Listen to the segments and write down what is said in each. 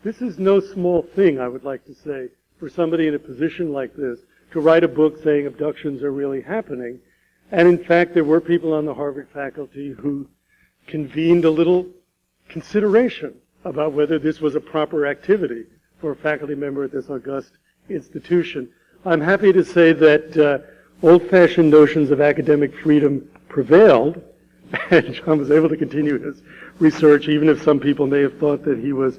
This is no small thing, I would like to say, for somebody in a position like this to write a book saying abductions are really happening. And in fact, there were people on the Harvard faculty who convened a little consideration about whether this was a proper activity for a faculty member at this august institution. I'm happy to say that old-fashioned notions of academic freedom prevailed, and John was able to continue his research, even if some people may have thought that he was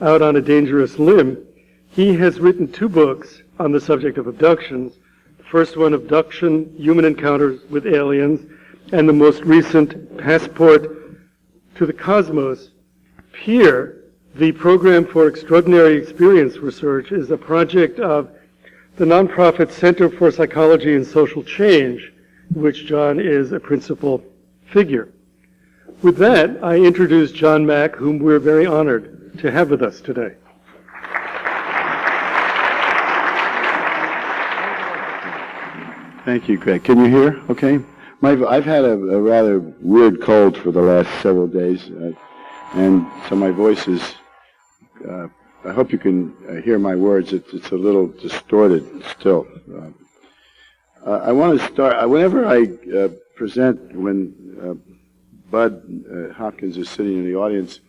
out on a dangerous limb. He has written 2 books on the subject of abductions. The first one, Abduction, Human Encounters with Aliens, and the most recent, Passport to the Cosmos. PEER, the Program for Extraordinary Experience Research, is a project of the nonprofit Center for Psychology and Social Change, in which John is a principal figure. With that, I introduce John Mack, whom we're very honored to have with us today. Thank you, Greg. Can you hear? Okay. I've had a rather weird cold for the last several days, and so my voice is, I hope you can hear my words. It's a little distorted still. I want to start, whenever I present, when Bud Hopkins is sitting in the audience,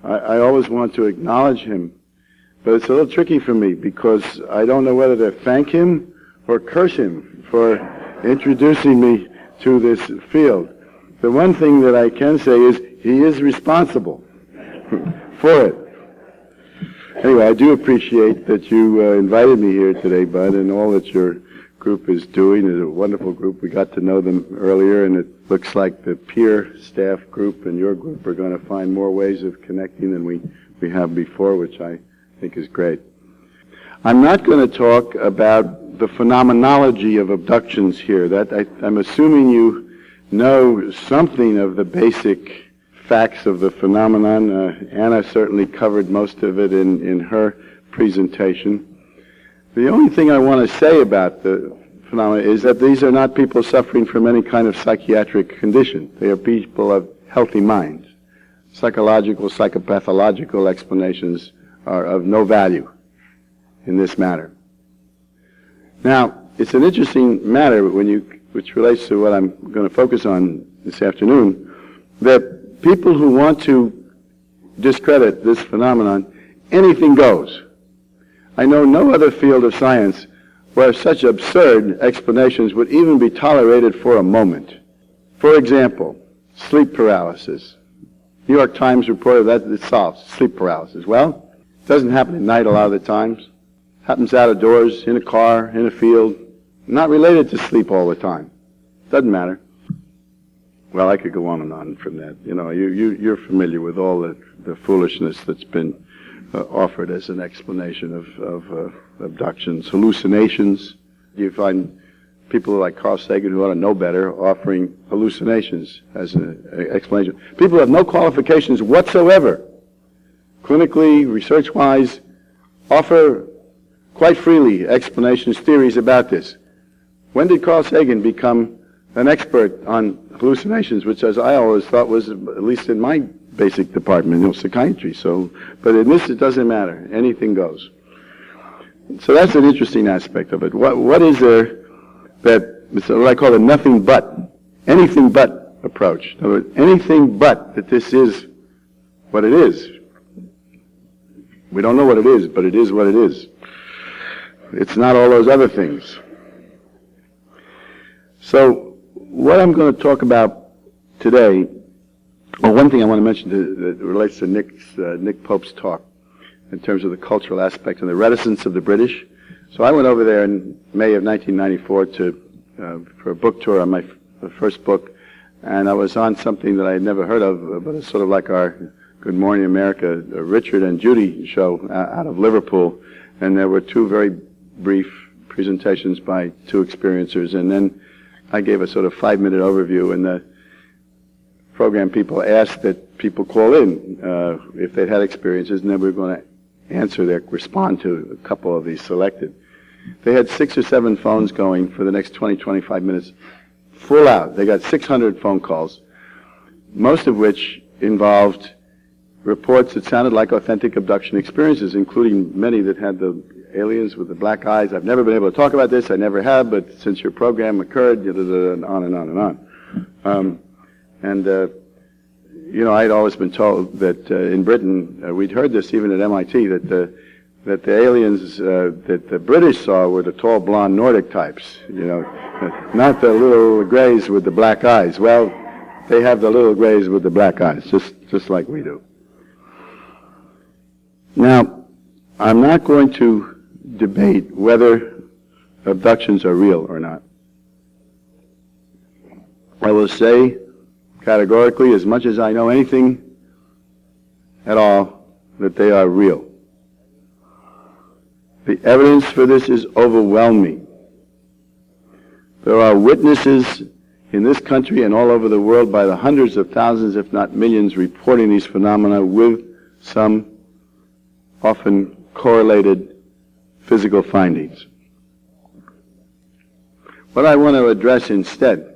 I always want to acknowledge him, but it's a little tricky for me because I don't know whether to thank him or curse him for introducing me to this field. The one thing that I can say is he is responsible for it. Anyway, I do appreciate that you invited me here today, Bud, and all that your group is doing. It's a wonderful group. We got to know them earlier, and it looks like the peer staff group and your group are going to find more ways of connecting than we have before, which I think is great. I'm not going to talk about the phenomenology of abductions here. I'm assuming you know something of the basic facts of the phenomenon. Anna certainly covered most of it in her presentation. The only thing I want to say about the phenomena is that these are not people suffering from any kind of psychiatric condition. They are people of healthy minds. Psychological, psychopathological explanations are of no value in this matter. Now, it's an interesting matter which relates to what I'm going to focus on this afternoon, that people who want to discredit this phenomenon, anything goes. I know no other field of science where such absurd explanations would even be tolerated for a moment. For example, sleep paralysis. New York Times reported that it solves sleep paralysis. Well, it doesn't happen at night a lot of the times. Happens out of doors, in a car, in a field. Not related to sleep all the time. Doesn't matter. Well, I could go on from that. You know, you're familiar with all the foolishness that's been offered as an explanation of abductions. Hallucinations. You find people like Carl Sagan, who ought to know better, offering hallucinations as an explanation. People who have no qualifications whatsoever, clinically, research-wise, offer quite freely explanations, theories about this. When did Carl Sagan become an expert on hallucinations, which, as I always thought, was, at least in my basic department, psychiatry. But in this, it doesn't matter. Anything goes. So that's an interesting aspect of it. What is there that, it's what I call a nothing but, anything but approach. In other words, anything but that this is what it is. We don't know what it is, but it is what it is. It's not all those other things. So what I'm going to talk about today, one thing I want to mention that relates to Nick Pope's talk in terms of the cultural aspect and the reticence of the British. So I went over there in May of 1994 for a book tour on my first book, and I was on something that I had never heard of, but it's sort of like our Good Morning America, Richard and Judy show out of Liverpool, and there were 2 very brief presentations by 2 experiencers, and then I gave a sort of 5-minute overview, and the program people asked that people call in if they'd had experiences, and then we were going to respond to a couple of these selected. They had 6 or 7 phones going for the next 20-25 minutes, full out. They got 600 phone calls, most of which involved reports that sounded like authentic abduction experiences, including many that had the aliens with the black eyes. I've never been able to talk about this, I never have, but since your program occurred, and on and on and on. I'd always been told that in Britain, we'd heard this even at MIT, that the aliens that the British saw were the tall, blonde Nordic types, not the little grays with the black eyes. Well, they have the little grays with the black eyes, just like we do. Now, I'm not going to debate whether abductions are real or not. I will say categorically, as much as I know anything at all, that they are real. The evidence for this is overwhelming. There are witnesses in this country and all over the world by the hundreds of thousands, if not millions, reporting these phenomena with some often correlated physical findings. What I want to address instead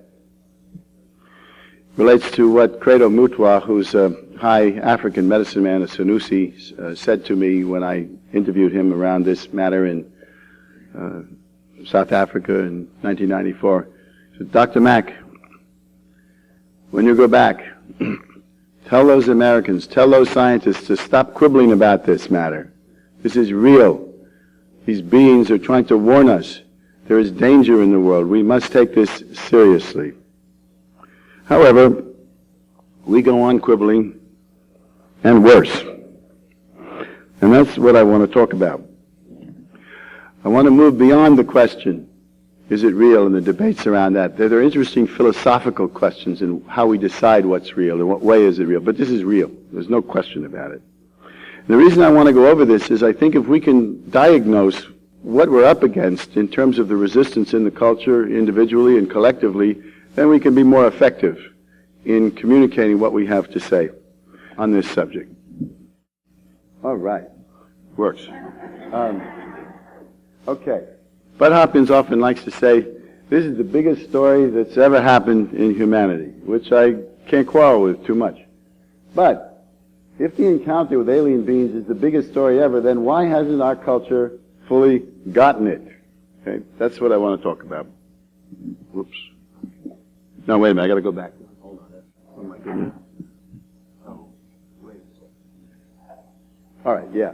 relates to what Credo Mutwa, who's a high African medicine man, a Sanusi, said to me when I interviewed him around this matter in South Africa in 1994. He said, Dr. Mack, when you go back, tell those Americans, tell those scientists to stop quibbling about this matter. This is real. These beings are trying to warn us. There is danger in the world. We must take this seriously. However, we go on quibbling, and worse. And that's what I want to talk about. I want to move beyond the question, is it real, and the debates around that. There are interesting philosophical questions in how we decide what's real, in what way is it real. But this is real. There's no question about it. The reason I want to go over this is I think if we can diagnose what we're up against in terms of the resistance in the culture, individually and collectively, then we can be more effective in communicating what we have to say on this subject. All right. Works. Okay. Bud Hopkins often likes to say, this is the biggest story that's ever happened in humanity, which I can't quarrel with too much. But if the encounter with alien beings is the biggest story ever, then why hasn't our culture fully gotten it? Okay, that's what I want to talk about. Whoops. No, wait a minute, I got to go back. Hold on. Oh my goodness. Oh, wait a second. All right, yeah.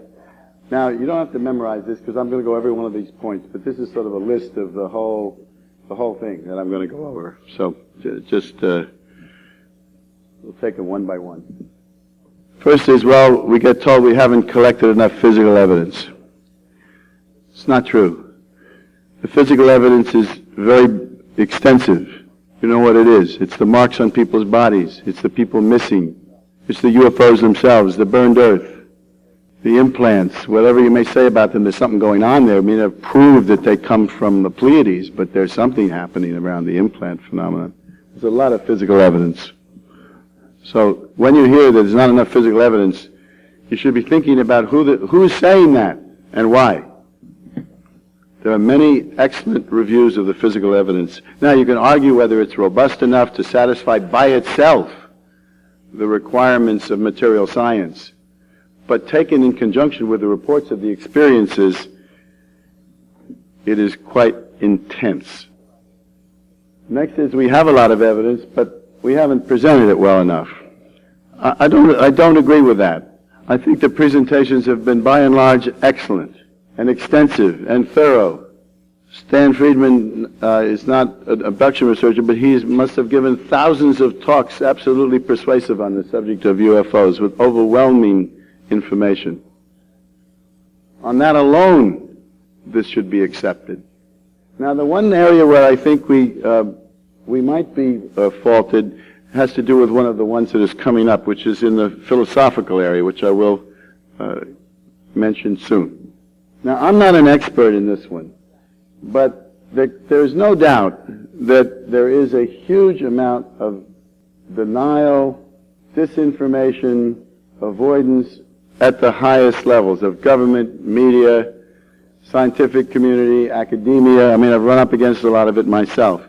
Now, you don't have to memorize this because I'm going to go every one of these points, but this is sort of a list of the whole thing that I'm going to go over. So just we'll take them one by one. First is, well, we get told we haven't collected enough physical evidence. It's not true. The physical evidence is very extensive. You know what it is. It's the marks on people's bodies. It's the people missing. It's the UFOs themselves, the burned earth, the implants, whatever you may say about them, there's something going on there. I mean, I've proved that they come from the Pleiades, but there's something happening around the implant phenomenon. There's a lot of physical evidence. So when you hear that there's not enough physical evidence, you should be thinking about who's saying that and why. There are many excellent reviews of the physical evidence. Now you can argue whether it's robust enough to satisfy by itself the requirements of material science. But taken in conjunction with the reports of the experiences, it is quite intense. Next is we have a lot of evidence, but we haven't presented it well enough. I don't agree with that. I think the presentations have been by and large excellent and extensive and thorough. Stan Friedman is not an abduction researcher, but he must have given thousands of talks absolutely persuasive on the subject of UFOs with overwhelming information. On that alone, this should be accepted. Now, the one area where I think we might be faulted has to do with one of the ones that is coming up, which is in the philosophical area, which I will mention soon. Now, I'm not an expert in this one, but there's no doubt that there is a huge amount of denial, disinformation, avoidance at the highest levels of government, media, scientific community, academia. I mean, I've run up against a lot of it myself.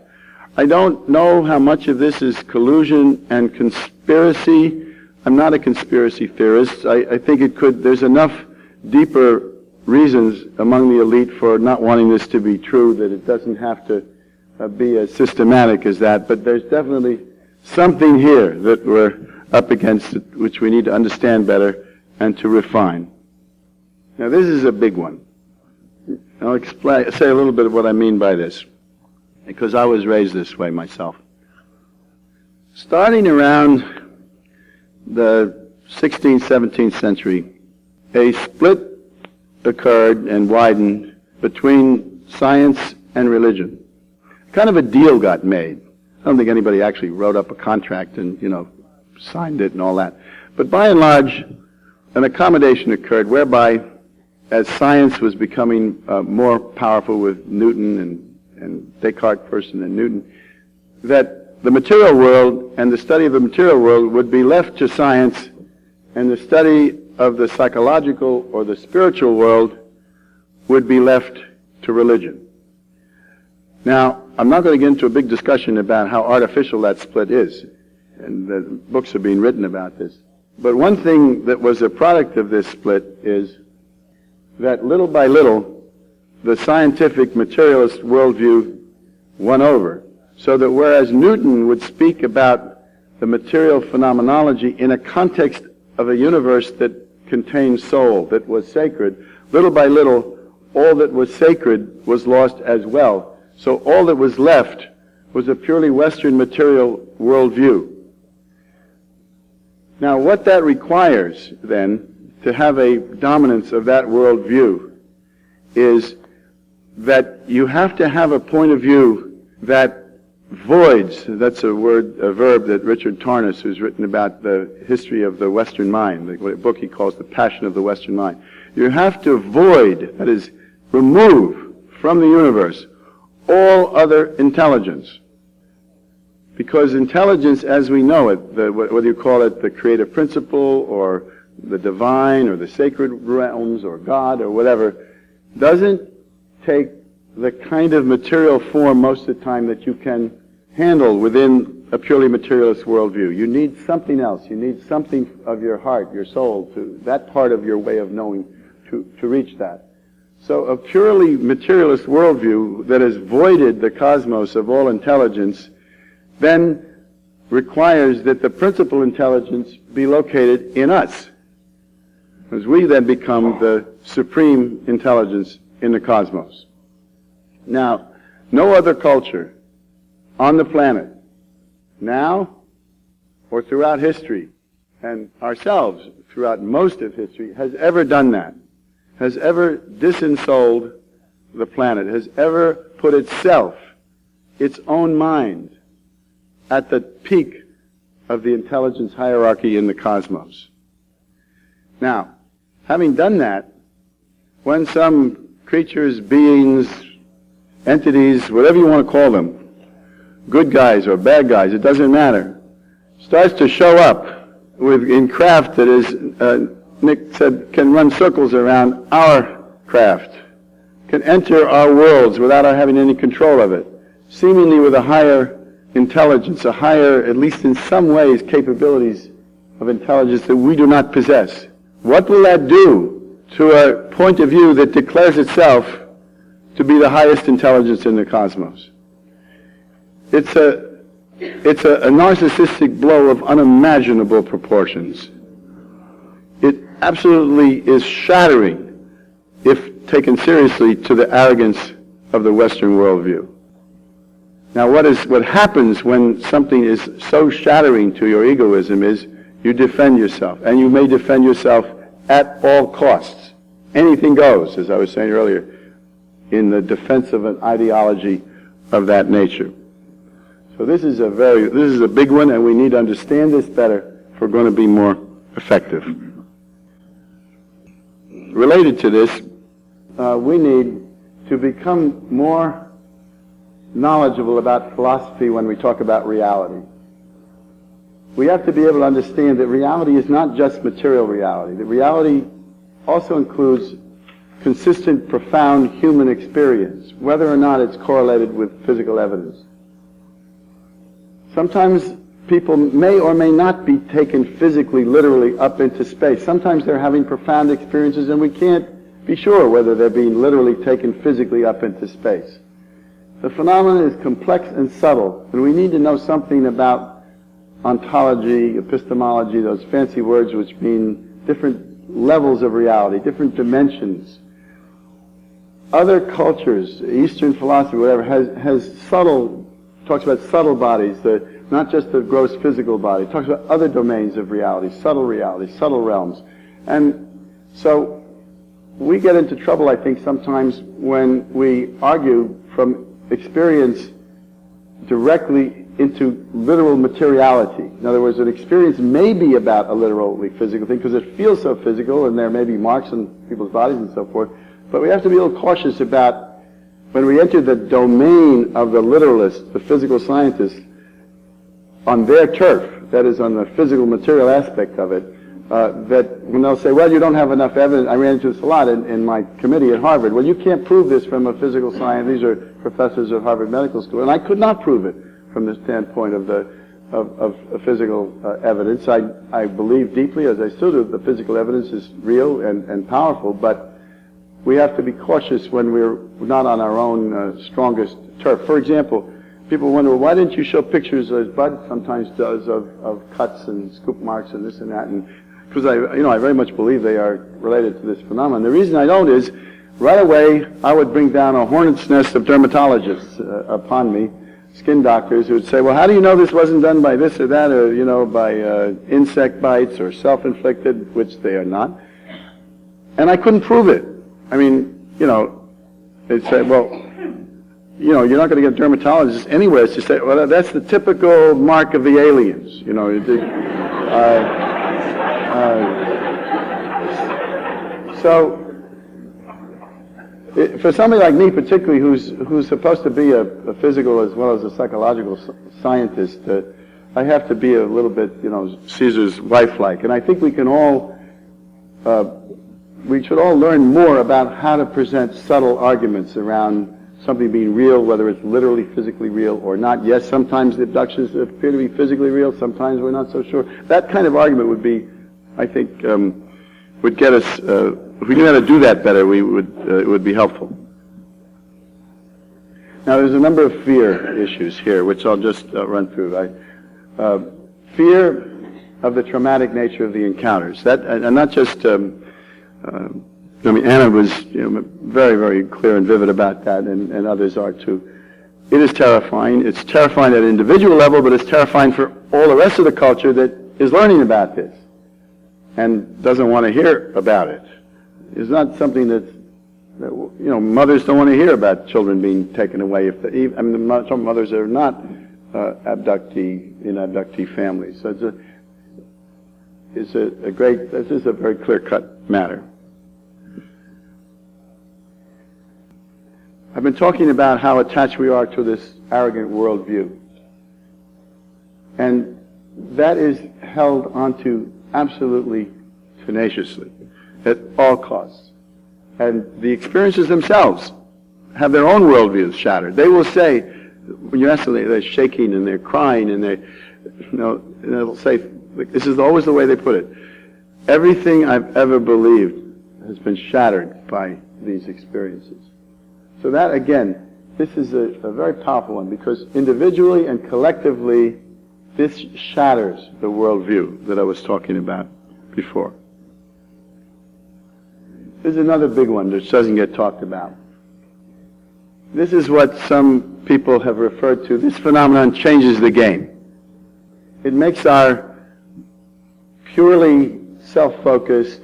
I don't know how much of this is collusion and conspiracy. I'm not a conspiracy theorist. I think there's enough deeper reasons among the elite for not wanting this to be true that it doesn't have to be as systematic as that. But there's definitely something here that we're up against, which we need to understand better and to refine. Now, this is a big one. I'll say a little bit of what I mean by this, because I was raised this way myself. Starting around the 16th, 17th century, a split occurred and widened between science and religion. Kind of a deal got made. I don't think anybody actually wrote up a contract and, signed it and all that. But by and large, an accommodation occurred whereby, as science was becoming more powerful with Newton and Descartes first and then Newton, that the material world and the study of the material world would be left to science, and the study of the psychological or the spiritual world would be left to religion. Now, I'm not going to get into a big discussion about how artificial that split is, and the books are being written about this. But one thing that was a product of this split is that little by little, the scientific materialist worldview won over. So that whereas Newton would speak about the material phenomenology in a context of a universe that contained soul, that was sacred, little by little, all that was sacred was lost as well. So all that was left was a purely Western material worldview. Now, what that requires, then, to have a dominance of that worldview is that you have to have a point of view that voids, that's a verb that Richard Tarnas, who's written about the history of the Western mind, the book he calls The Passion of the Western Mind. You have to void, that is, remove from the universe all other intelligence. Because intelligence as we know it, whether you call it the creative principle or the divine or the sacred realms or God or whatever, doesn't take the kind of material form most of the time that you can handle within a purely materialist worldview. You need something else. You need something of your heart, your soul, that part of your way of knowing to reach that. So a purely materialist worldview that has voided the cosmos of all intelligence then requires that the principal intelligence be located in us, as we then become the supreme intelligence in the cosmos. Now, no other culture on the planet, now or throughout history, and ourselves throughout most of history, has ever done that, has ever disensouled the planet, has ever put itself, its own mind, at the peak of the intelligence hierarchy in the cosmos. Now, having done that, when some creatures, beings, entities, whatever you want to call them, good guys or bad guys, it doesn't matter, starts to show up in craft that is, Nick said, can run circles around our craft, can enter our worlds without our having any control of it, seemingly with a higher intelligence, a higher, at least in some ways, capabilities of intelligence that we do not possess. What will that do to a point of view that declares itself to be the highest intelligence in the cosmos? It's a narcissistic blow of unimaginable proportions. It absolutely is shattering, if taken seriously, to the arrogance of the Western worldview. Now, what happens when something is so shattering to your egoism is you defend yourself, and you may defend yourself at all costs. Anything goes, as I was saying earlier, in the defense of an ideology of that nature. So this is a big one, and we need to understand this better if we're going to be more effective. Related to this, we need to become more knowledgeable about philosophy when we talk about reality. We have to be able to understand that reality is not just material reality. That reality also includes consistent, profound human experience, whether or not it's correlated with physical evidence. Sometimes people may or may not be taken physically, literally up into space. Sometimes they're having profound experiences and we can't be sure whether they're being literally taken physically up into space. The phenomenon is complex and subtle, and we need to know something about ontology, epistemology, those fancy words which mean different levels of reality, different dimensions. Other cultures, Eastern philosophy, whatever, has subtle, talks about subtle bodies, not just the gross physical body. It talks about other domains of reality, subtle realms. And so we get into trouble, I think, sometimes when we argue from experience directly into literal materiality. In other words, an experience may be about a literally physical thing because it feels so physical and there may be marks on people's bodies and so forth. But we have to be a little cautious about when we enter the domain of the literalists, the physical scientists, on their turf, that is on the physical material aspect of it, that when they'll say, well, you don't have enough evidence. I ran into this a lot in my committee at Harvard. Well, you can't prove this from a physical science. These are professors of Harvard Medical School. And I could not prove it from the standpoint of physical evidence. I believe deeply, as I still do, the physical evidence is real and powerful, but we have to be cautious when we're not on our own strongest turf. For example, people wonder, well, why didn't you show pictures, as Bud sometimes does, of cuts and scoop marks and this and that? And because I very much believe they are related to this phenomenon. The reason I don't is, right away, I would bring down a hornet's nest of dermatologists upon me, skin doctors, who would say, well, how do you know this wasn't done by this or that, or, by insect bites or self-inflicted, which they are not? And I couldn't prove it. I mean, they'd say, well, you're not going to get a dermatologist anywhere to say, well, that's the typical mark of the aliens. So, for somebody like me, particularly, who's supposed to be a physical as well as a psychological scientist, I have to be a little bit, Caesar's wife-like. And I think we should all learn more about how to present subtle arguments around something being real, whether it's literally physically real or not. Yes, sometimes the abductions appear to be physically real, sometimes we're not so sure. That kind of argument would be, I think, would get us, if we knew how to do that better, it would be helpful. Now, there's a number of fear issues here, which I'll just run through. Fear of the traumatic nature of the encounters. And not just, Anna was very, very clear and vivid about that, and others are too. It is terrifying. It's terrifying at an individual level, but it's terrifying for all the rest of the culture that is learning about this and doesn't want to hear about it. It's not something that mothers don't want to hear about children being taken away. Some mothers are not abductee families. So this is a very clear-cut matter. I've been talking about how attached we are to this arrogant worldview. And that is held onto absolutely tenaciously, at all costs. And the experiences themselves have their own worldviews shattered. They will say, when you ask them, they're shaking and they're crying and and they'll say, this is always the way they put it, everything I've ever believed has been shattered by these experiences. So that, again, this is a very powerful one, because individually and collectively, this shatters the worldview that I was talking about before. There's another big one that doesn't get talked about. This is what some people have referred to. This phenomenon changes the game. It makes our purely self-focused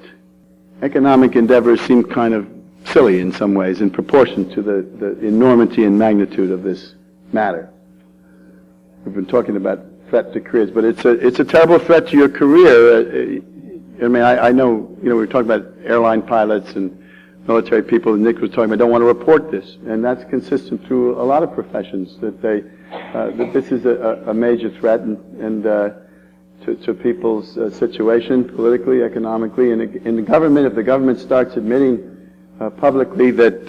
economic endeavors seem kind of silly in some ways in proportion to the enormity and magnitude of this matter. We've been talking about threat to careers, but it's a terrible threat to your career. I know, we were talking about airline pilots and military people, and Nick was talking about, don't want to report this. And that's consistent through a lot of professions, that this is a major threat to people's situation, politically, economically. And in the government, if the government starts admitting publicly that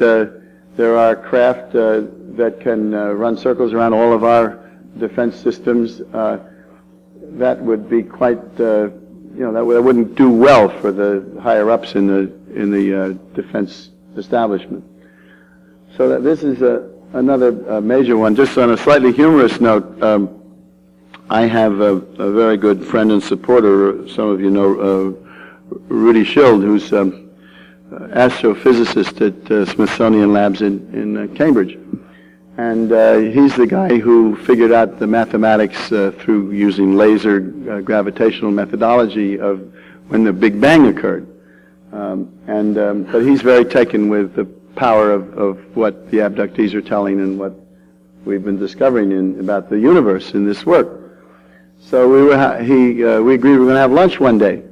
there are craft that can run circles around all of our defense systems, that would be quite, that wouldn't do well for the higher ups in the defense establishment. So that this is another major one. Just on a slightly humorous note, I have a very good friend and supporter. Some of you know Rudy Schild, who's astrophysicist at Smithsonian Labs in Cambridge. And he's the guy who figured out the mathematics through using laser gravitational methodology of when the Big Bang occurred. But he's very taken with the power of what the abductees are telling and what we've been discovering about the universe in this work. So we agreed we were going to have lunch one day.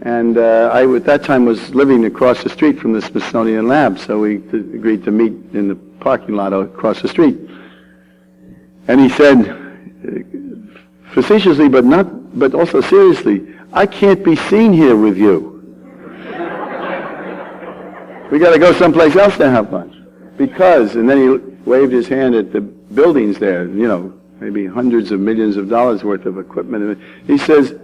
And I, at that time, was living across the street from the Smithsonian Lab, so we agreed to meet in the parking lot across the street. And he said, facetiously, but also seriously, I can't be seen here with you. We got to go someplace else to have lunch. Because, and then he waved his hand at the buildings there, maybe hundreds of millions of dollars worth of equipment. And he says,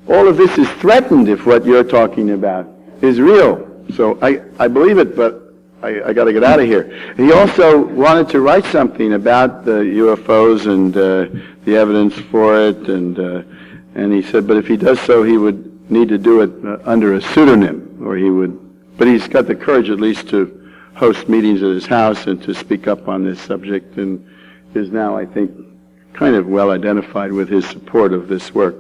all of this is threatened if what you're talking about is real. So I believe it, but I got to get out of here. He also wanted to write something about the UFOs and the evidence for it, and he said, but if he does so, he would need to do it under a pseudonym, or he would. But he's got the courage at least to host meetings at his house and to speak up on this subject, and is now, I think, kind of well identified with his support of this work.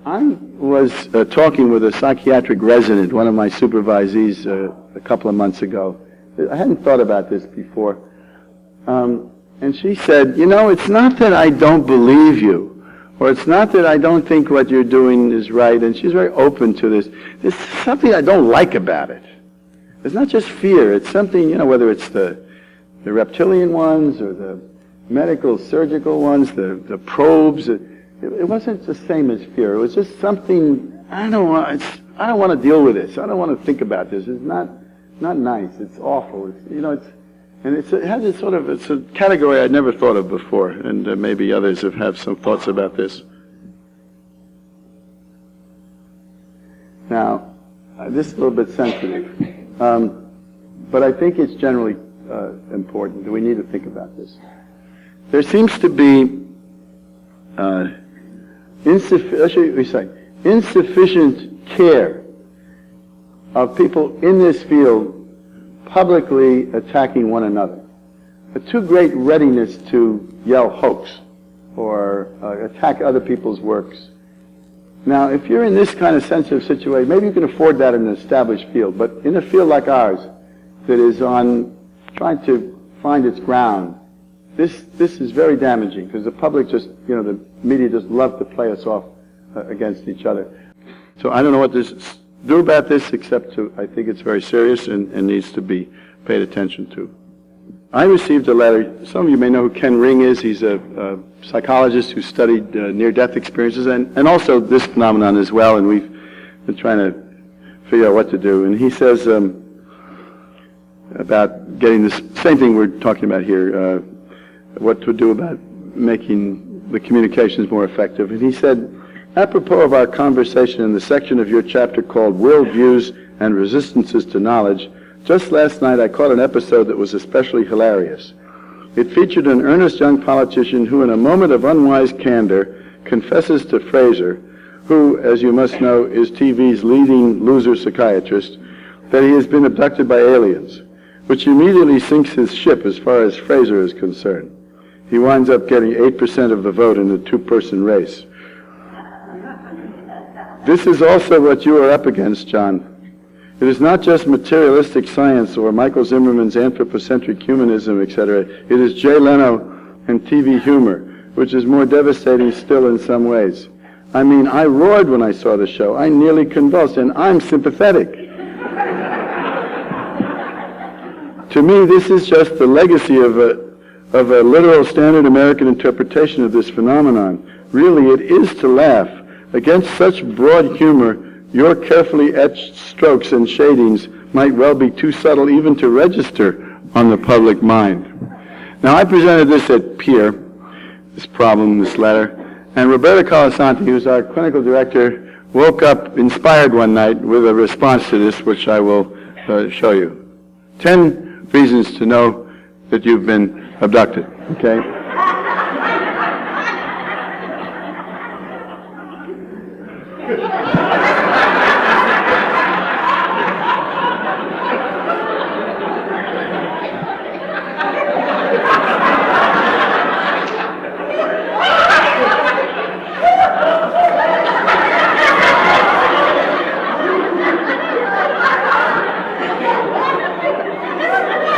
I was talking with a psychiatric resident, one of my supervisees, a couple of months ago. I hadn't thought about this before. And she said, it's not that I don't believe you, or it's not that I don't think what you're doing is right, and she's very open to this. There's something I don't like about it. It's not just fear, it's something, whether it's the reptilian ones or the medical, surgical ones, the probes. It wasn't the same as fear. It was just something, I don't want to deal with this. I don't want to think about this. It's not nice. It's awful. It has this sort of, it's a category I'd never thought of before, and maybe others have some thoughts about this. Now, this is a little bit sensitive, but I think it's generally important that we need to think about this. There seems to be insufficient care of people in this field publicly attacking one another. A too great readiness to yell hoax or attack other people's works. Now, if you're in this kind of sensitive situation, maybe you can afford that in an established field, but in a field like ours that is on trying to find its ground, this is very damaging because the public just, the media just love to play us off against each other. So I don't know what to do about this except I think it's very serious and needs to be paid attention to. I received a letter. Some of you may know who Ken Ring is. He's a psychologist who studied near-death experiences and also this phenomenon as well, and we've been trying to figure out what to do. And he says about getting this same thing we're talking about here, what to do about making the communications more effective. And he said, apropos of our conversation in the section of your chapter called Worldviews and Resistances to Knowledge, just last night I caught an episode that was especially hilarious. It featured an earnest young politician who, in a moment of unwise candor, confesses to Fraser, who, as you must know, is TV's leading loser psychiatrist, that he has been abducted by aliens, which immediately sinks his ship as far as Fraser is concerned. He winds up getting 8% of the vote in a two-person race. This is also what you are up against, John. It is not just materialistic science or Michael Zimmerman's anthropocentric humanism, etc. It is Jay Leno and TV humor, which is more devastating still in some ways. I mean, I roared when I saw the show. I nearly convulsed, and I'm sympathetic. To me, this is just the legacy of a literal standard American interpretation of this phenomenon. Really, it is to laugh. Against such broad humor, your carefully etched strokes and shadings might well be too subtle even to register on the public mind. Now, I presented this at Peer, this problem, this letter, And Roberta Colasanti, who's our clinical director, woke up inspired one night with a response to this, which I will show you. 10 reasons to know that you've been abducted, okay?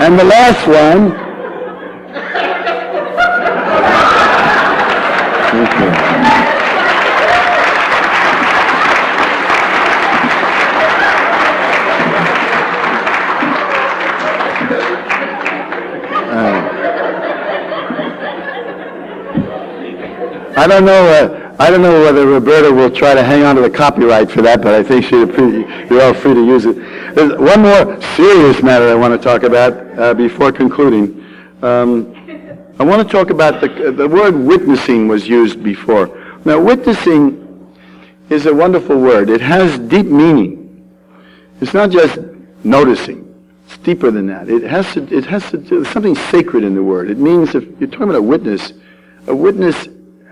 And the last one, I don't know whether Roberta will try to hang on to the copyright for that, but I think you're all free to use it. There's one more serious matter I want to talk about before concluding. I want to talk about the word witnessing was used before. Now, witnessing is a wonderful word. It has deep meaning. It's not just noticing. It's deeper than that. It has to do something sacred in the word. It means if you're talking about a witness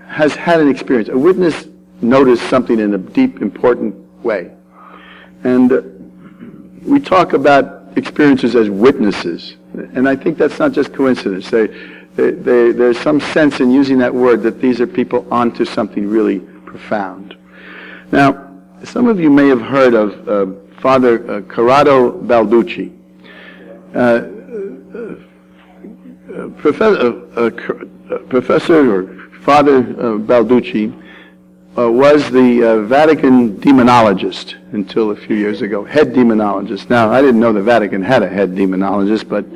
has had an experience. A witness noticed something in a deep, important way. And we talk about experiences as witnesses. And I think that's not just coincidence. There's some sense in using that word that these are people onto something really profound. Now, some of you may have heard of Father Corrado Balducci. Professor or Father Balducci was the Vatican demonologist until a few years ago, head demonologist. Now, I didn't know the Vatican had a head demonologist, but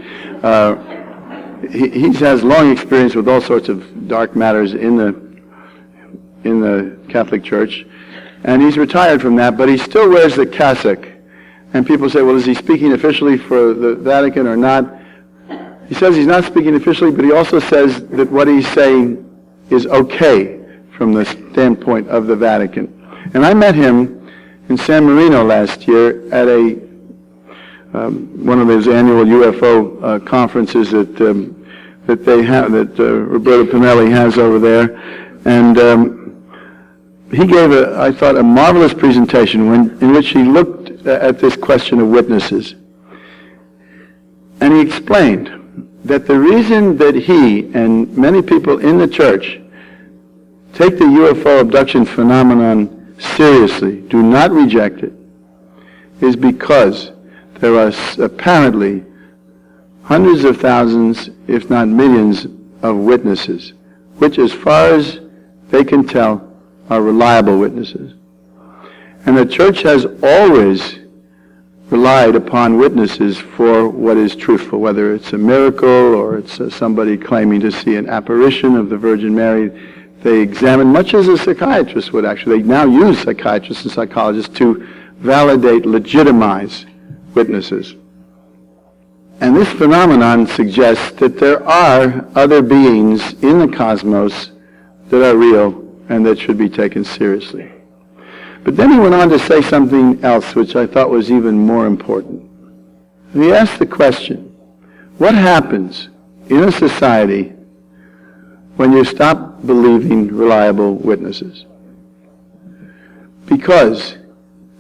he has long experience with all sorts of dark matters in the Catholic Church, and he's retired from that, but he still wears the cassock. And people say, well, is he speaking officially for the Vatican or not? He says he's not speaking officially, but he also says that what he's saying is okay from the standpoint of the Vatican. And I met him in San Marino last year at one of those annual UFO conferences that they have, that Roberto Pinelli has over there, and he gave I thought, a marvelous presentation in which he looked at this question of witnesses, and he explained that the reason that he and many people in the church take the UFO abduction phenomenon seriously, do not reject it, is because there are apparently hundreds of thousands, if not millions, of witnesses, which as far as they can tell are reliable witnesses. And the church has always relied upon witnesses for what is truthful, whether it's a miracle or it's somebody claiming to see an apparition of the Virgin Mary. They examine, much as a psychiatrist would actually. They now use psychiatrists and psychologists to validate, legitimize witnesses. And this phenomenon suggests that there are other beings in the cosmos that are real and that should be taken seriously. But then he went on to say something else which I thought was even more important. And he asked the question, what happens in a society when you stop believing reliable witnesses? Because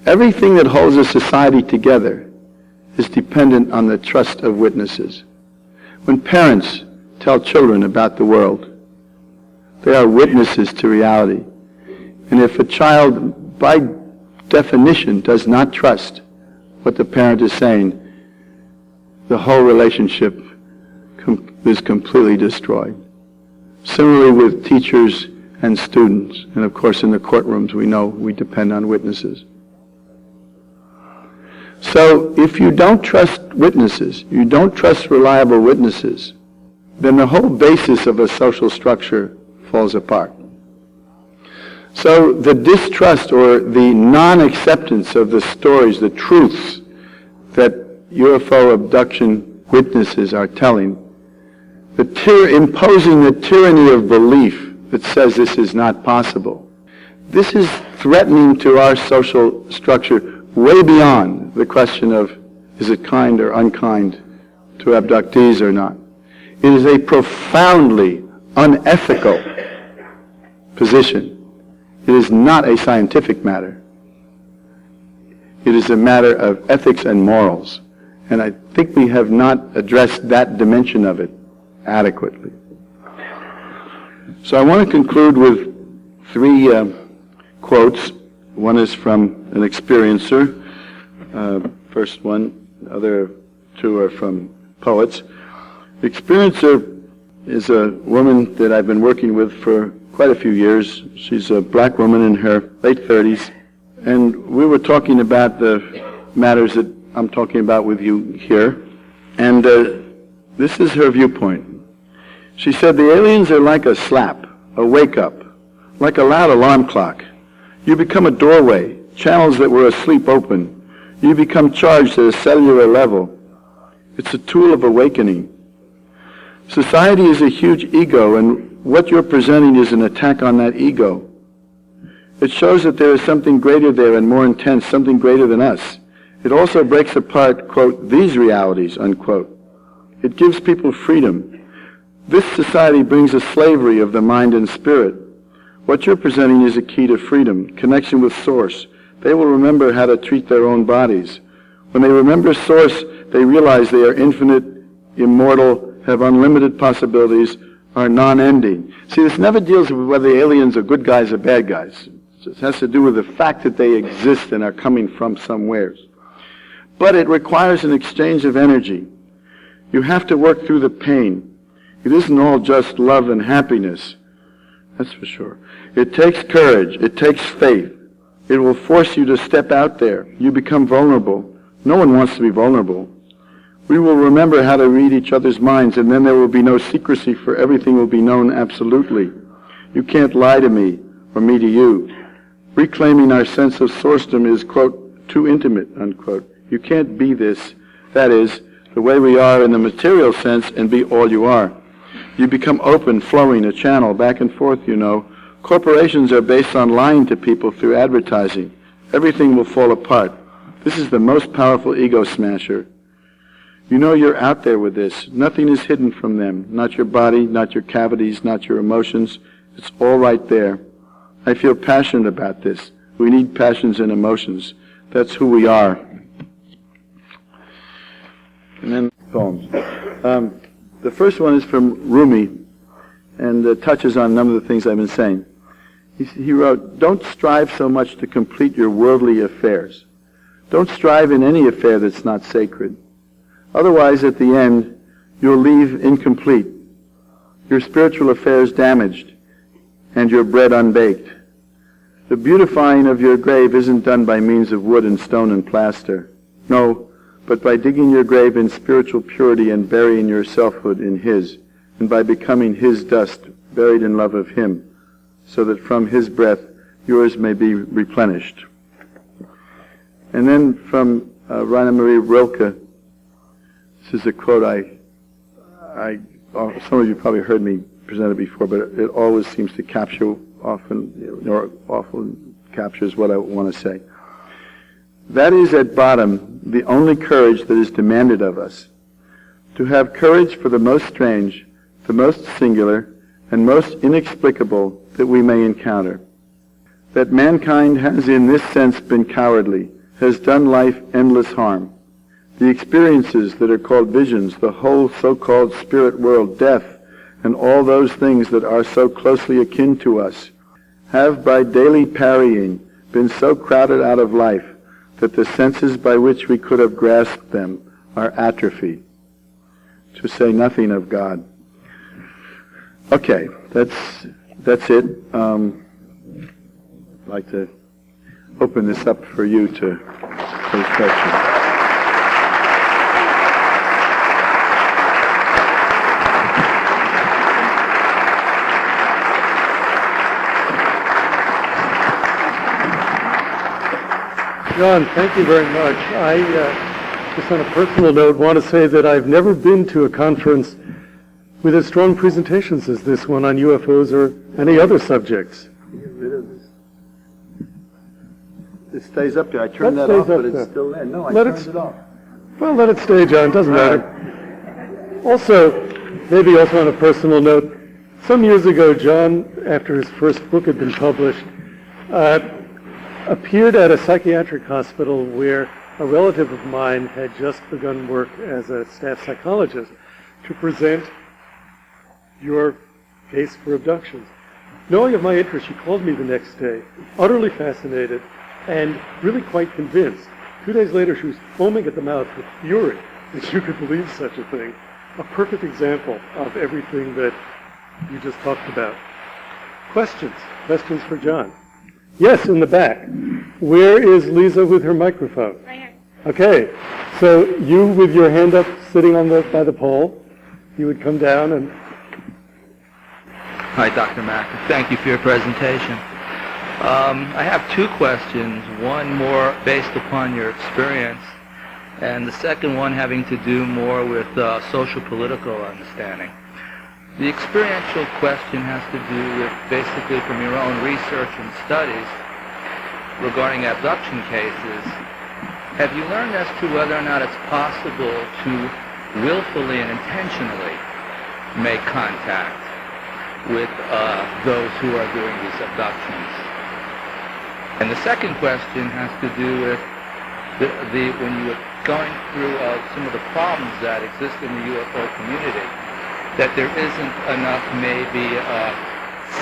everything that holds a society together is dependent on the trust of witnesses. When parents tell children about the world, they are witnesses to reality. And if a child, by definition, does not trust what the parent is saying, the whole relationship is completely destroyed. Similarly with teachers and students. And of course in the courtrooms we know we depend on witnesses. So if you don't trust witnesses, you don't trust reliable witnesses, then the whole basis of a social structure falls apart. So the distrust or the non-acceptance of the stories, the truths that UFO abduction witnesses are telling, imposing the tyranny of belief that says this is not possible. This is threatening to our social structure way beyond the question of is it kind or unkind to abductees or not. It is a profoundly unethical position. It is not a scientific matter. It is a matter of ethics and morals. And I think we have not addressed that dimension of it adequately. So I want to conclude with three quotes. One is from an experiencer. First one, the other two are from poets. The experiencer is a woman that I've been working with for quite a few years. She's a black woman in her late 30s. And we were talking about the matters that I'm talking about with you here. And this is her viewpoint. She said, the aliens are like a slap, a wake-up, like a loud alarm clock. You become a doorway, channels that were asleep open. You become charged at a cellular level. It's a tool of awakening. Society is a huge ego, and what you're presenting is an attack on that ego. It shows that there is something greater there and more intense, something greater than us. It also breaks apart, quote, these realities, unquote. It gives people freedom. This society brings a slavery of the mind and spirit. What you're presenting is a key to freedom, connection with Source. They will remember how to treat their own bodies. When they remember Source, they realize they are infinite, immortal, have unlimited possibilities, are non-ending. See, this never deals with whether the aliens are good guys or bad guys. It has to do with the fact that they exist and are coming from somewhere. But it requires an exchange of energy. You have to work through the pain. It isn't all just love and happiness. That's for sure. It takes courage. It takes faith. It will force you to step out there. You become vulnerable. No one wants to be vulnerable. We will remember how to read each other's minds, and then there will be no secrecy, for everything will be known absolutely. You can't lie to me or me to you. Reclaiming our sense of sourcedom is, quote, too intimate, unquote. You can't be this, that is, the way we are in the material sense, and be all you are. You become open, flowing, a channel, back and forth, you know. Corporations are based on lying to people through advertising. Everything will fall apart. This is the most powerful ego smasher. You know you're out there with this. Nothing is hidden from them. Not your body, not your cavities, not your emotions. It's all right there. I feel passionate about this. We need passions and emotions. That's who we are. And then poems. The first one is from Rumi, and touches on a number of the things I've been saying. He wrote, don't strive so much to complete your worldly affairs. Don't strive in any affair that's not sacred. Otherwise, at the end, you'll leave incomplete, your spiritual affairs damaged, and your bread unbaked. The beautifying of your grave isn't done by means of wood and stone and plaster. No, but by digging your grave in spiritual purity and burying your selfhood in His, and by becoming His dust, buried in love of Him, so that from His breath yours may be replenished. And then from Rainer Maria Rilke, this is a quote some of you probably heard me present it before, but it always seems to capture, often captures what I want to say. That is at bottom the only courage that is demanded of us. To have courage for the most strange, the most singular, and most inexplicable that we may encounter. That mankind has in this sense been cowardly, has done life endless harm. The experiences that are called visions, the whole so-called spirit world, death, and all those things that are so closely akin to us, have by daily parrying been so crowded out of life that the senses by which we could have grasped them are atrophied, to say nothing of God. Okay, that's it. I'd like to open this up for you to take questions. John, thank you very much. I, just on a personal note, want to say that I've never been to a conference with as strong presentations as this one on UFOs or any other subjects. Get rid of this. It stays up there. I turned that off, but it's still there. No, I turned it off. Well, let it stay, John. Doesn't matter. Also, maybe also on a personal note, some years ago, John, after his first book had been published, appeared at a psychiatric hospital where a relative of mine had just begun work as a staff psychologist to present your case for abductions. Knowing of my interest, she called me the next day, utterly fascinated and really quite convinced. 2 days later, she was foaming at the mouth with fury that you could believe such a thing. A perfect example of everything that you just talked about. Questions? Questions for John? Yes, in the back. Where is Lisa with her microphone? Right here. Okay, so you with your hand up, sitting by the pole, you would come down and... Hi, Dr. Mack. Thank you for your presentation. I have two questions, one more based upon your experience, and the second one having to do more with social-political understanding. The experiential question has to do with basically from your own research and studies regarding abduction cases. Have you learned as to whether or not it's possible to willfully and intentionally make contact with those who are doing these abductions? And the second question has to do with when you were going through some of the problems that exist in the UFO community, that there isn't enough maybe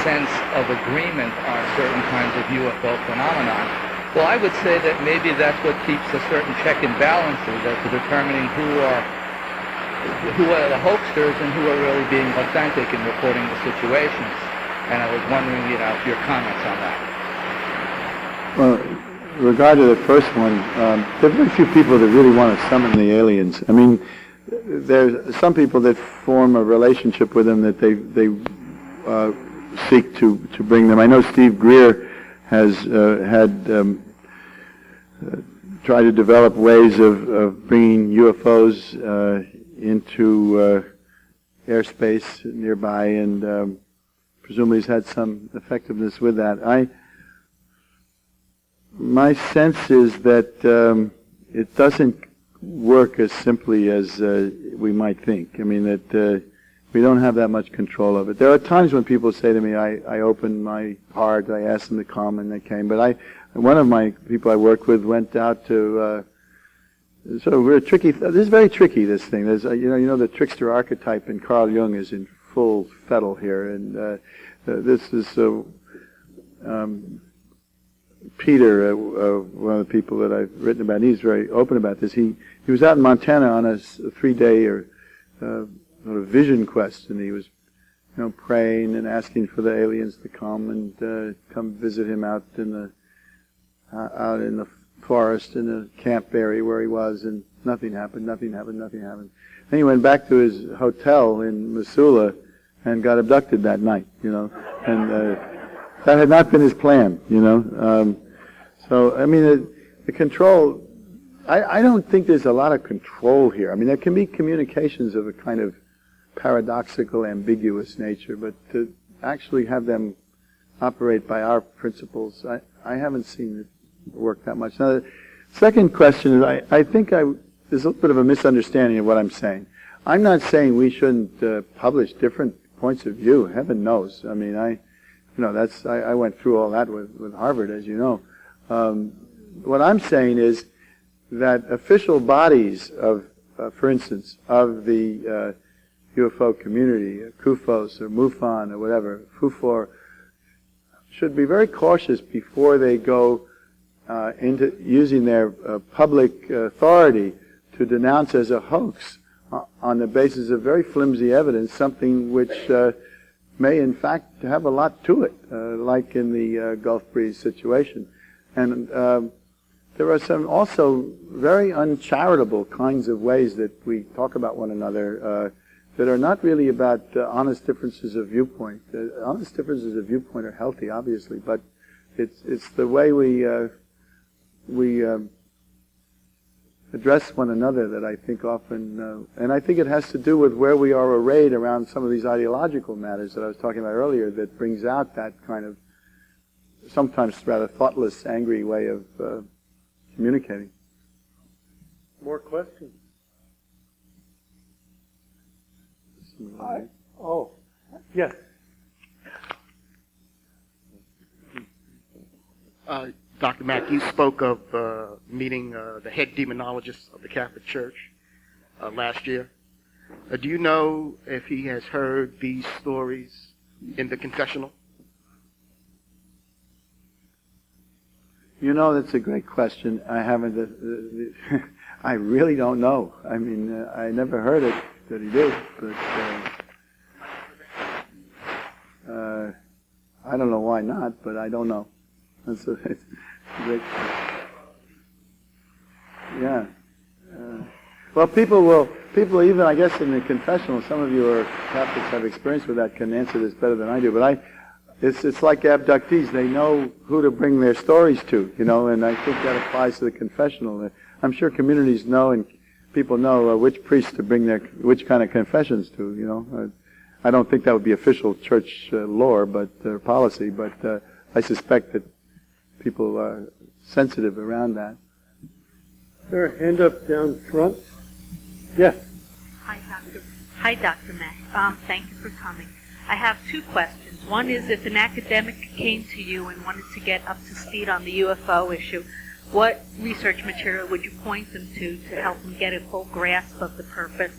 sense of agreement on certain kinds of UFO phenomenon. Well, I would say that maybe that's what keeps a certain check and balances as to determining who are the hoaxers and who are really being authentic in reporting the situations. And I was wondering, your comments on that. Well, in regard to the first one, there are very few people that really want to summon the aliens. I mean, there's some people that form a relationship with them that they seek to bring them. I know Steve Greer has tried to develop ways of bringing UFOs into airspace nearby, and presumably has had some effectiveness with that. My sense is that it doesn't work as simply as we might think. I mean, that we don't have that much control of it. There are times when people say to me, I opened my heart, I asked them to come, and they came. But one of my people I worked with went out to sort of very tricky. This is very tricky, this thing. There's, the trickster archetype in Carl Jung is in full fettle here, and this is Peter, one of the people that I've written about. And he's very open about this. He was out in Montana on a 3-day sort of vision quest, and he was praying and asking for the aliens to come and come visit him out in the forest in the camp area where he was, and nothing happened. Then he went back to his hotel in Missoula and got abducted that night, and that had not been his plan, So, I mean, the control, I don't think there's a lot of control here. I mean, there can be communications of a kind of paradoxical, ambiguous nature, but to actually have them operate by our principles, I haven't seen it work that much. Now, the second question is, I think there's a little bit of a misunderstanding of what I'm saying. I'm not saying we shouldn't publish different points of view. Heaven knows. I mean, I went through all that with Harvard, as you know. What I'm saying is that official bodies of, for instance, of the UFO community, CUFOS or MUFON or whatever, FUFOR, should be very cautious before they go into using their public authority to denounce as a hoax on the basis of very flimsy evidence something which may in fact have a lot to it, like in the Gulf Breeze situation. And there are some also very uncharitable kinds of ways that we talk about one another that are not really about honest differences of viewpoint. Honest differences of viewpoint are healthy, obviously, but it's the way we address one another that I think often, and I think it has to do with where we are arrayed around some of these ideological matters that I was talking about earlier, that brings out that kind of sometimes rather thoughtless, angry way of communicating. More questions? Yes. Dr. Mack, you spoke of meeting the head demonologist of the Catholic Church last year. Do you know if he has heard these stories in the confessional? You know, that's a great question. I haven't. I really don't know. I mean, I never heard it that he did, but I don't know why not. But I don't know. It's a great question. Yeah. Well, people even, I guess, in the confessional, some of you are Catholics have experience with that, can answer this better than I do. But it's like abductees. They know who to bring their stories to, you know, and I think that applies to the confessional. I'm sure communities know and people know which priests to bring which kind of confessions to, you know. I don't think that would be official church lore, but policy, but I suspect that people are sensitive around that. Is there a hand up down front? Yes. Hi, Dr. Mack. Thank you for coming. I have two questions. One is, if an academic came to you and wanted to get up to speed on the UFO issue, what research material would you point them to help them get a full grasp of the purpose?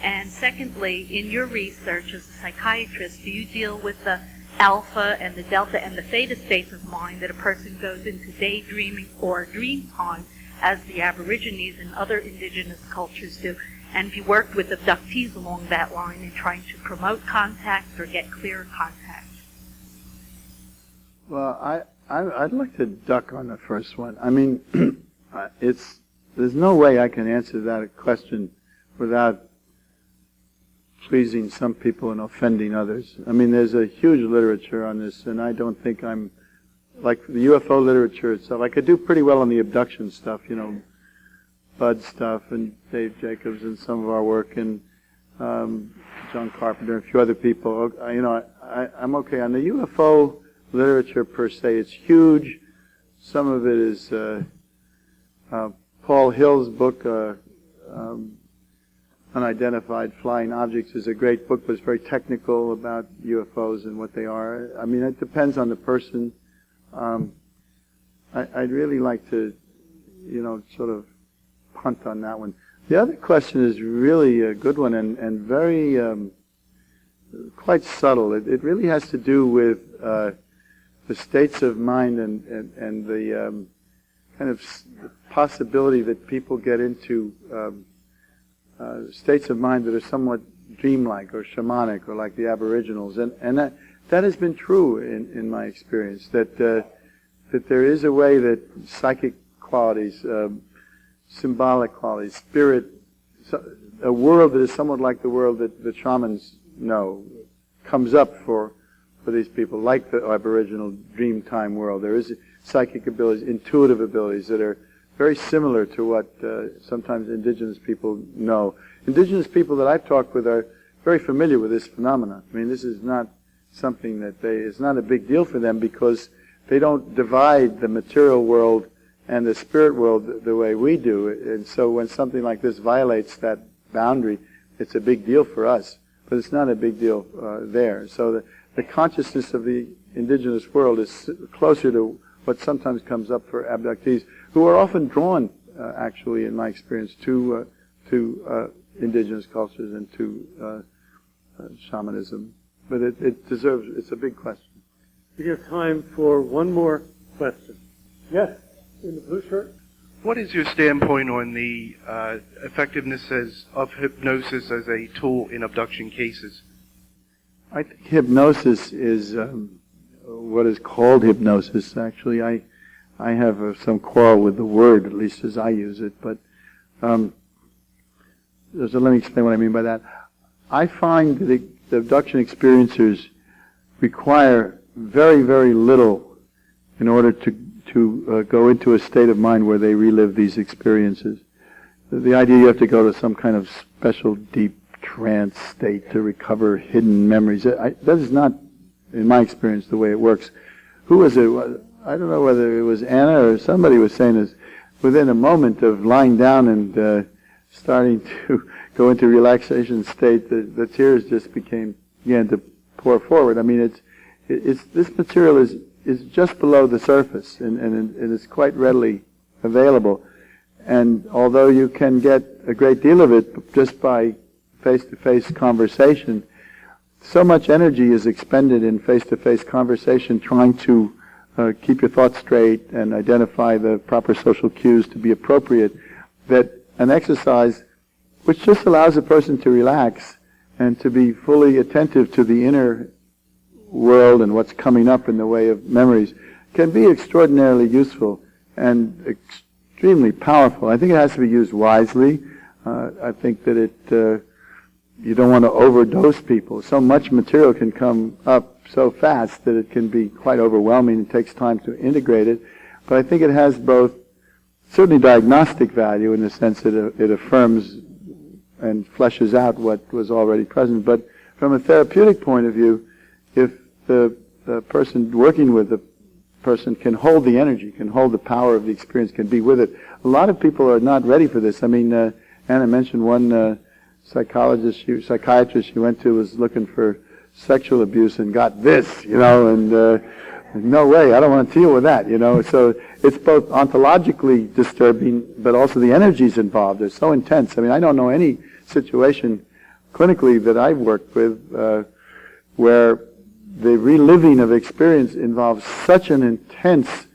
And secondly, in your research as a psychiatrist, do you deal with the alpha and the delta and the theta states of mind that a person goes into daydreaming or dream time, as the Aborigines and other indigenous cultures do? And have you worked with abductees along that line in trying to promote contact or get clearer contact? Well, I'd like to duck on the first one. I mean, there's no way I can answer that question without pleasing some people and offending others. I mean, there's a huge literature on this, and I don't think I'm, like the UFO literature itself, I could do pretty well on the abduction stuff, you know, Bud stuff and Dave Jacobs and some of our work, and John Carpenter and a few other people. You know, I'm okay. On the UFO literature per se, it's huge. Some of it is Paul Hill's book, Unidentified Flying Objects, is a great book, but it's very technical about UFOs and what they are. I mean, it depends on the person. I'd really like to, you know, sort of punt on that one. The other question is really a good one and very quite subtle. It really has to do with the states of mind and the kind of possibility that people get into states of mind that are somewhat dreamlike or shamanic or like the Aboriginals, and that has been true in my experience. That there is a way that psychic qualities, symbolic qualities, spirit, a world that is somewhat like the world that the shamans know, comes up for these people, like the Aboriginal Dreamtime world. There is psychic abilities, intuitive abilities that are very similar to what sometimes indigenous people know. Indigenous people that I've talked with are very familiar with this phenomenon. I mean, this is not something that it's not a big deal for them because they don't divide the material world and the spirit world the way we do. And so when something like this violates that boundary, it's a big deal for us, but it's not a big deal there. So the consciousness of the indigenous world is closer to what sometimes comes up for abductees, who are often drawn, actually, in my experience, to indigenous cultures and to shamanism. But it's a big question. We have time for one more question. Yes, in the blue shirt. What is your standpoint on the effectiveness of hypnosis as a tool in abduction cases? I think hypnosis is what is called hypnosis. Actually, I have some quarrel with the word, at least as I use it. But so let me explain what I mean by that. I find that the abduction experiencers require very, very little in order to go into a state of mind where they relive these experiences. the idea you have to go to some kind of special deep trance state to recover hidden memories. That is not, in my experience, the way it works. Who was it? I don't know whether it was Anna or somebody was saying this. Within a moment of lying down and starting to go into relaxation state, the tears just began to pour forward. I mean, this material is just below the surface, and it's quite readily available. And although you can get a great deal of it just by face-to-face conversation, so much energy is expended in face-to-face conversation trying to keep your thoughts straight and identify the proper social cues to be appropriate, that an exercise which just allows a person to relax and to be fully attentive to the inner world and what's coming up in the way of memories can be extraordinarily useful and extremely powerful. I think it has to be used wisely. I think that you don't want to overdose people. So much material can come up so fast that it can be quite overwhelming. It takes time to integrate it. But I think it has both certainly diagnostic value in the sense that it affirms and fleshes out what was already present. But from a therapeutic point of view, if the person working with the person can hold the energy, can hold the power of the experience, can be with it. A lot of people are not ready for this. I mean, Anna mentioned one psychiatrist she went to was looking for sexual abuse and got this, and no way, I don't want to deal with that, So it's both ontologically disturbing, but also the energies involved are so intense. I mean, I don't know any situation clinically that I've worked with where the reliving of experience involves such an intense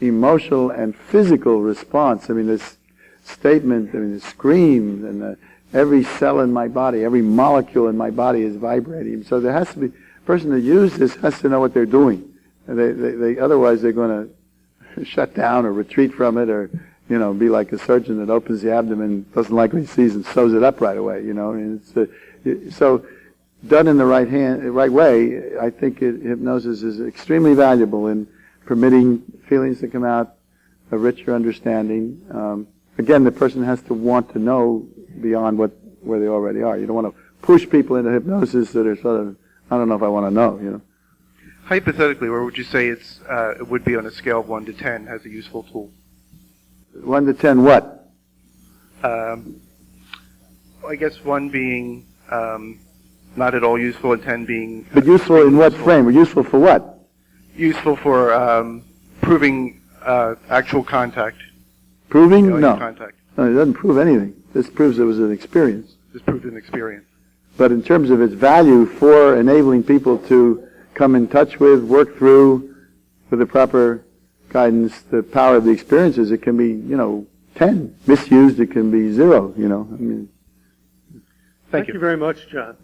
emotional and physical response. I mean, this statement, the screams, and every cell in my body, every molecule in my body is vibrating. So there has to be, a person that uses this has to know what they're doing. Otherwise they're going to shut down or retreat from it, or be like a surgeon that opens the abdomen, doesn't like what he sees, and sews it up right away. And so done in the right way, I think hypnosis is extremely valuable in permitting feelings to come out, a richer understanding. Again, the person has to want to know beyond where they already are. You don't want to push people into hypnosis that are sort of, I don't know if I want to know. Hypothetically, where would you say it would be on a scale of 1 to 10 as a useful tool? 1 to 10 what? I guess 1 being not at all useful, and 10 being... But useful in what frame? Or useful for what? Useful for proving actual contact. Proving? No. Contact. No, it doesn't prove anything. This proves it was an experience. This proved an experience. But in terms of its value for enabling people to come in touch with, work through, with the proper guidance, the power of the experiences, it can be, 10. Misused, it can be 0, I mean. Thank you very much, John.